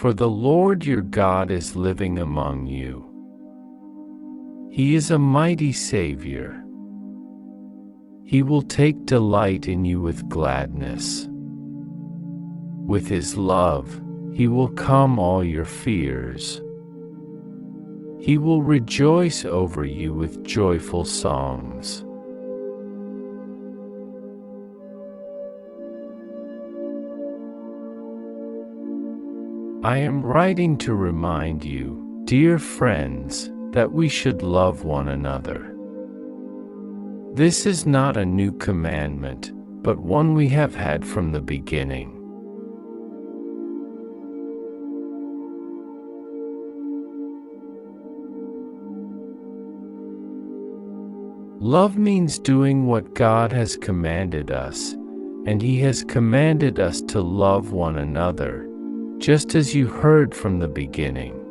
for the Lord your God is living among you. He is a mighty Savior. He will take delight in you with gladness. With His love, He will calm all your fears. He will rejoice over you with joyful songs. I am writing to remind you, dear friends, that we should love one another. This is not a new commandment, but one we have had from the beginning. Love means doing what God has commanded us, and He has commanded us to love one another, just as you heard from the beginning.